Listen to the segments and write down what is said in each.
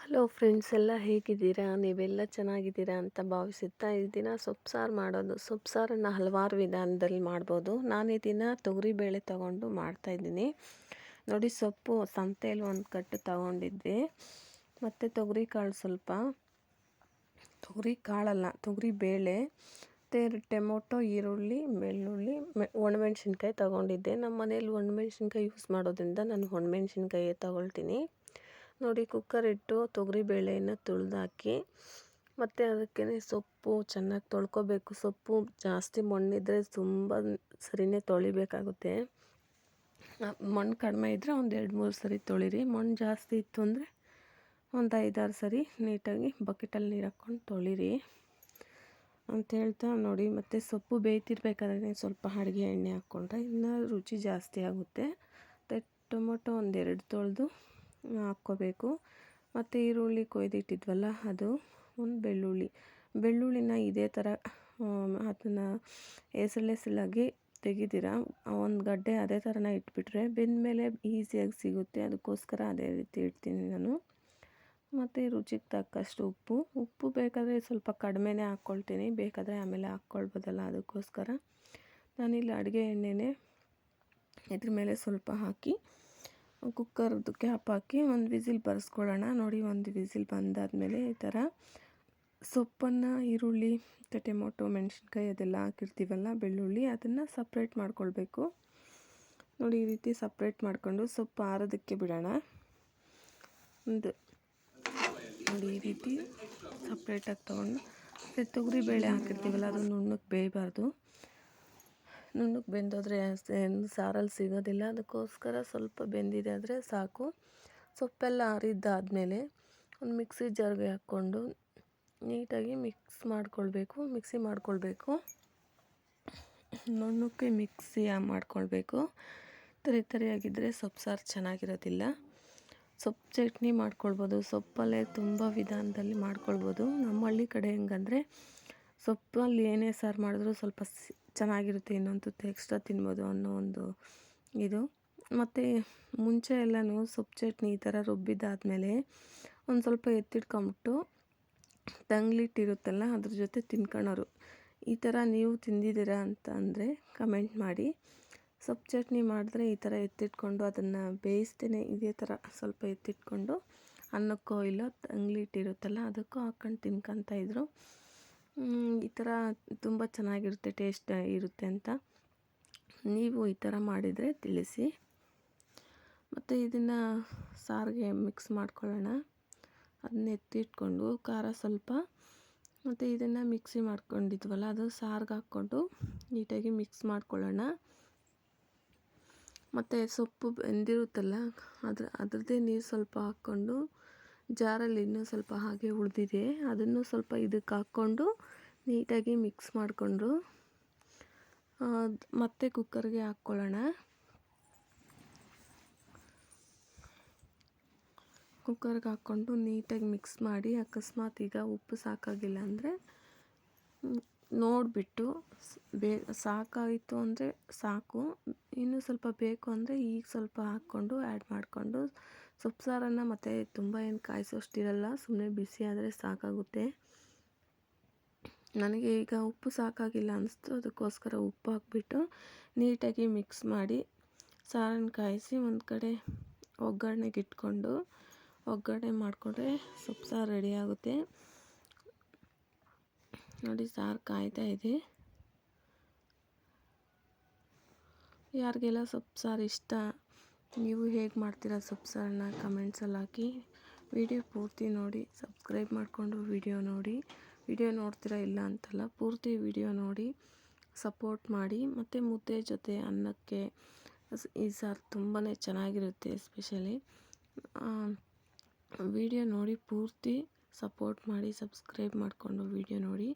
Hello friends, ಎಲ್ಲ ಹೇಗಿದ್ದೀರಾ? ನೀವೆಲ್ಲ ಚೆನ್ನಾಗಿದ್ದೀರಾ ಅಂತ ಭಾವಿಸುತ್ತಾ ಈ ದಿನ ಸೊಪ್ಪು ಸಾರು ಮಾಡೋದು. ಸೊಪ್ಪು ಸಾರನ್ನು ಹಲವಾರು ವಿಧಾನದಲ್ಲಿ ಮಾಡ್ಬೋದು. ನಾನು ಈ ದಿನ ತೊಗರಿಬೇಳೆ ತೊಗೊಂಡು ಮಾಡ್ತಾಯಿದ್ದೀನಿ ನೋಡಿ. ಸೊಪ್ಪು ಸಂತೆಯಲ್ಲಿ ಒಂದು ಕಟ್ಟು ತೊಗೊಂಡಿದ್ದೆ, ಮತ್ತು ತೊಗರಿ ಕಾಳು ಸ್ವಲ್ಪ, ತೊಗರಿ ಕಾಳಲ್ಲ ತೊಗರಿಬೇಳೆ, ಮತ್ತು ಟೊಮೊಟೊ, ಈರುಳ್ಳಿ, ಬೆಳ್ಳುಳ್ಳಿ, ಒಣಮೆಣ್ಸಿನ್ಕಾಯಿ ತೊಗೊಂಡಿದ್ದೆ. ನಮ್ಮ ಮನೇಲಿ ಒಣಮೆಣ್ಸಿನ್ಕಾಯಿ ಯೂಸ್ ಮಾಡೋದ್ರಿಂದ ನಾನು ಒಣಮೆಣ್ಸಿನ್ಕಾಯೇ ತೊಗೊಳ್ತೀನಿ ನೋಡಿ. ಕುಕ್ಕರ್ ಇಟ್ಟು ತೊಗರಿಬೇಳೆಯನ್ನು ತುಳಿದಾಕಿ, ಮತ್ತು ಅದಕ್ಕೆ ಸೊಪ್ಪು ಚೆನ್ನಾಗಿ ತೊಳ್ಕೊಬೇಕು. ಸೊಪ್ಪು ಜಾಸ್ತಿ ಮಣ್ಣಿದ್ರೆ ತುಂಬ ಸರಿನೇ ತೊಳಿಬೇಕಾಗುತ್ತೆ. ಮಣ್ಣು ಕಡಿಮೆ ಇದ್ದರೆ ಒಂದು 2-3 ಸರಿ ತೊಳಿರಿ. ಮಣ್ಣು ಜಾಸ್ತಿ ಇತ್ತು ಅಂದರೆ ಒಂದು 5-6 ಸರಿ ನೀಟಾಗಿ ಬಕೆಟಲ್ಲಿ ನೀರು ಹಾಕ್ಕೊಂಡು ತೊಳಿರಿ ಅಂತ ಹೇಳ್ತಾ ನೋಡಿ. ಮತ್ತು ಸೊಪ್ಪು ಬೇಯ್ತಿರ್ಬೇಕಾದ್ರೆ ಸ್ವಲ್ಪ ಅಡುಗೆ ಎಣ್ಣೆ ಹಾಕ್ಕೊಂಡ್ರೆ ಇನ್ನೂ ರುಚಿ ಜಾಸ್ತಿ ಆಗುತ್ತೆ. ಮತ್ತು ಟೊಮೊಟೊ 1-2 ತೊಳೆದು ಹಾಕ್ಕೋಬೇಕು. ಮತ್ತು ಈರುಳ್ಳಿ ಕೊಯ್ದಿಟ್ಟಿದ್ವಲ್ಲ ಅದು, ಒಂದು ಬೆಳ್ಳುಳ್ಳಿನ ಇದೇ ಥರ ಅದನ್ನು ಎಸಳೆಸಲಾಗಿ ತೆಗಿದಿರ ಒಂದು ಗಡ್ಡೆ ಅದೇ ಥರನ ಇಟ್ಬಿಟ್ರೆ ಬೆಂದಮೇಲೆ ಈಸಿಯಾಗಿ ಸಿಗುತ್ತೆ. ಅದಕ್ಕೋಸ್ಕರ ಅದೇ ರೀತಿ ಇಡ್ತೀನಿ ನಾನು. ಮತ್ತು ರುಚಿಗೆ ತಕ್ಕಷ್ಟು ಉಪ್ಪು ಬೇಕಾದರೆ ಸ್ವಲ್ಪ ಕಡಿಮೆನೇ ಹಾಕ್ಕೊಳ್ತೀನಿ, ಬೇಕಾದರೆ ಆಮೇಲೆ ಹಾಕ್ಕೊಳ್ಬೋದಲ್ಲ, ಅದಕ್ಕೋಸ್ಕರ ನಾನಿಲ್ಲಿ ಅಡುಗೆ ಎಣ್ಣೆನೇ ಇದ್ರ ಮೇಲೆ ಸ್ವಲ್ಪ ಹಾಕಿ ಕುಕ್ಕರ್ದು ಕ್ಯಾಪ್ ಹಾಕಿ ಒಂದು ವಿಸಿಲ್ ಬರೆಸ್ಕೊಳ್ಳೋಣ ನೋಡಿ. ಒಂದು ವಿಸಿಲ್ ಬಂದಾದಮೇಲೆ ಈ ಥರ ಸೊಪ್ಪನ್ನು, ಈರುಳ್ಳಿ, ಟೊಮೊಟೊ, ಮೆಣಸಿನ್ಕಾಯಿ ಅದೆಲ್ಲ ಹಾಕಿರ್ತೀವಲ್ಲ, ಬೆಳ್ಳುಳ್ಳಿ, ಅದನ್ನು ಸಪ್ರೇಟ್ ಮಾಡ್ಕೊಳ್ಬೇಕು ನೋಡಿ. ಈ ರೀತಿ ಸಪ್ರೇಟ್ ಮಾಡಿಕೊಂಡು ಸೊಪ್ಪು ಆರೋದಕ್ಕೆ ಬಿಡೋಣ. ಒಂದು ನೋಡಿ ಈ ರೀತಿ ಸಪ್ರೇಟಾಗಿ ತೊಗೊಂಡು, ಮತ್ತು ತೊಗರಿಬೇಳೆ ಹಾಕಿರ್ತೀವಲ್ಲ ಅದು ನುಣ್ಣಗೆ ಬೇಯಬಾರ್ದು. ನುಣ್ಣಗೆ ಬೆಂದೋದ್ರೆ ಸಾರಲ್ಲಿ ಸಿಗೋದಿಲ್ಲ. ಅದಕ್ಕೋಸ್ಕರ ಸ್ವಲ್ಪ ಬೆಂದಿದೆ ಆದರೆ ಸಾಕು. ಸೊಪ್ಪೆಲ್ಲ ಆರಿದ್ದಾದಮೇಲೆ ಒಂದು ಮಿಕ್ಸಿ ಜಾರ್ಗೆ ಹಾಕ್ಕೊಂಡು ನೀಟಾಗಿ ಮಿಕ್ಸಿ ಮಾಡ್ಕೊಳ್ಬೇಕು. ನುಣ್ಣಕ್ಕೆ ಮಿಕ್ಸಿ ಮಾಡ್ಕೊಳ್ಬೇಕು. ತರಿಯಾಗಿದ್ದರೆ ಸೊಪ್ಪು ಸಾರು ಚೆನ್ನಾಗಿರೋದಿಲ್ಲ. ಸೊಪ್ಪು ಚಟ್ನಿ ಮಾಡ್ಕೊಳ್ಬೋದು. ಸೊಪ್ಪಲ್ಲೇ ತುಂಬ ವಿಧಾನದಲ್ಲಿ ಮಾಡ್ಕೊಳ್ಬೋದು. ನಮ್ಮ ಹಳ್ಳಿ ಕಡೆ ಹೆಂಗಂದರೆ ಸೊಪ್ಪಲ್ಲಿ ಏನೇ ಸಾರು ಮಾಡಿದ್ರೂ ಸ್ವಲ್ಪ ಚೆನ್ನಾಗಿರುತ್ತೆ, ಇನ್ನೊಂದು ತುತ್ತು ಎಕ್ಸ್ಟ್ರಾ ತಿನ್ಬೋದು ಅನ್ನೋ ಒಂದು ಇದು. ಮತ್ತು ಮುಂಚೆ ಎಲ್ಲನೂ ಸೊಪ್ಪು ಚಟ್ನಿ ಈ ಥರ ರುಬ್ಬಿದ್ದಾದಮೇಲೆ ಒಂದು ಸ್ವಲ್ಪ ಎತ್ತಿಟ್ಕೊಂಬಿಟ್ಟು ತಂಗ್ಳಿಟ್ಟಿರುತ್ತಲ್ಲ ಅದ್ರ ಜೊತೆ ತಿನ್ಕೊಳ್ಳೋರು. ಈ ಥರ ನೀವು ತಿಂದಿದ್ದೀರಾ ಅಂತ ಅಂದರೆ ಕಮೆಂಟ್ ಮಾಡಿ. ಸೊಪ್ಪು ಚಟ್ನಿ ಮಾಡಿದ್ರೆ ಈ ಥರ ಎತ್ತಿಟ್ಕೊಂಡು ಅದನ್ನು ಬೇಯಿಸ್ತೇನೆ ಇದೇ ಥರ ಸ್ವಲ್ಪ ಎತ್ತಿಟ್ಕೊಂಡು ಅನ್ನಕ್ಕೋ ಇಲ್ಲ ತಂಗ್ಳಿಟ್ಟಿರುತ್ತಲ್ಲ ಅದಕ್ಕೂ ಹಾಕ್ಕೊಂಡು ತಿನ್ಕೊತಾಯಿದ್ರು. ಈ ಥರ ತುಂಬ ಚೆನ್ನಾಗಿರುತ್ತೆ, ಟೇಸ್ಟ್ ಇರುತ್ತೆ ಅಂತ ನೀವು ಈ ಥರ ಮಾಡಿದರೆ ತಿಳಿಸಿ. ಮತ್ತು ಇದನ್ನು ಸಾರಿಗೆ ಮಿಕ್ಸ್ ಮಾಡ್ಕೊಳ್ಳೋಣ. ಅದನ್ನ ಎತ್ತಿಟ್ಕೊಂಡು ಖಾರ ಸ್ವಲ್ಪ, ಮತ್ತು ಇದನ್ನು ಮಿಕ್ಸಿ ಮಾಡ್ಕೊಂಡಿದ್ವಲ್ಲ ಅದು ಸಾರಿಗೆ ಹಾಕ್ಕೊಂಡು ನೀಟಾಗಿ ಮಿಕ್ಸ್ ಮಾಡ್ಕೊಳ್ಳೋಣ. ಮತ್ತು ಸೊಪ್ಪು ಬೆಂದಿರುತ್ತಲ್ಲ ಅದ್ರದ್ದೇ ನೀರು ಸ್ವಲ್ಪ ಹಾಕ್ಕೊಂಡು, ಜಾರಲ್ಲಿ ಇನ್ನೂ ಸ್ವಲ್ಪ ಹಾಗೆ ಉಳಿದಿದೆ ಅದನ್ನು ಸ್ವಲ್ಪ ಇದಕ್ಕೆ ಹಾಕ್ಕೊಂಡು ನೀಟಾಗಿ ಮಿಕ್ಸ್ ಮಾಡಿಕೊಂಡು ಮತ್ತೆ ಕುಕ್ಕರ್ಗೆ ಹಾಕ್ಕೊಳ್ಳೋಣ. ಕುಕ್ಕರ್ಗೆ ಹಾಕ್ಕೊಂಡು ನೀಟಾಗಿ ಮಿಕ್ಸ್ ಮಾಡಿ, ಅಕಸ್ಮಾತ್ ಈಗ ಉಪ್ಪು ಸಾಕಾಗಿಲ್ಲ ಅಂದರೆ ನೋಡಿಬಿಟ್ಟು ಸಾಕಾಯಿತು ಅಂದರೆ ಸಾಕು, ಇನ್ನೂ ಸ್ವಲ್ಪ ಬೇಕು ಅಂದರೆ ಈಗ ಸ್ವಲ್ಪ ಹಾಕ್ಕೊಂಡು ಆ್ಯಡ್ ಮಾಡಿಕೊಂಡು ಸೊಪ್ಪು ಸಾರನ್ನು ಮತ್ತು ತುಂಬ ಏನು ಕಾಯಿಸೋಷ್ಟಿರಲ್ಲ, ಸುಮ್ಮನೆ ಬಿಸಿ ಆದರೆ ಸಾಕಾಗುತ್ತೆ. ನನಗೆ ಈಗ ಉಪ್ಪು ಸಾಕಾಗಿಲ್ಲ ಅನ್ನಿಸ್ತು, ಅದಕ್ಕೋಸ್ಕರ ಉಪ್ಪು ಹಾಕ್ಬಿಟ್ಟು ನೀಟಾಗಿ ಮಿಕ್ಸ್ ಮಾಡಿ ಸಾರನ್ನು ಕಾಯಿಸಿ ಒಂದು ಕಡೆ ಒಗ್ಗರಣೆಗೆ ಇಟ್ಕೊಂಡು ಒಗ್ಗರಣೆ ಮಾಡಿಕೊಂಡ್ರೆ ಸೊಪ್ಪು ಸಾರು ರೆಡಿ ಆಗುತ್ತೆ ನೋಡಿ. ಸಾರು ಕಾಯ್ತಾ ಇದೆ. ಯಾರಿಗೆಲ್ಲ ಸೊಪ್ಪು ಸಾರು ಇಷ್ಟ, ನೀವು ಹೇಗೆ ಮಾಡ್ತೀರಾ ಸೊಪ್ಪು ಸಾರನ್ನ ಕಮೆಂಟ್ಸಲ್ಲಿ ಹಾಕಿ. ವಿಡಿಯೋ ಪೂರ್ತಿ ನೋಡಿ, ಸಬ್ಸ್ಕ್ರೈಬ್ ಮಾಡಿಕೊಂಡು ವಿಡಿಯೋ ನೋಡಿ. ವಿಡಿಯೋ ನೋಡ್ತೀರಾ ಇಲ್ಲ ಅಂತಲ್ಲ, ಪೂರ್ತಿ ವಿಡಿಯೋ ನೋಡಿ ಸಪೋರ್ಟ್ ಮಾಡಿ. ಮತ್ತು ಮುದ್ದೆ ಜೊತೆ ಅನ್ನಕ್ಕೆ ಈ ಸಾರು ತುಂಬಾ ಚೆನ್ನಾಗಿರುತ್ತೆ. ಎಸ್ಪೆಷಲಿ ವಿಡಿಯೋ ನೋಡಿ ಪೂರ್ತಿ ಸಪೋರ್ಟ್ ಮಾಡಿ, ಸಬ್ಸ್ಕ್ರೈಬ್ ಮಾಡಿಕೊಂಡು ವಿಡಿಯೋ ನೋಡಿ.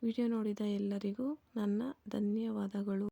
ವಿಡಿಯೋ ನೋಡಿದ ಎಲ್ಲರಿಗೂ ನನ್ನ ಧನ್ಯವಾದಗಳು.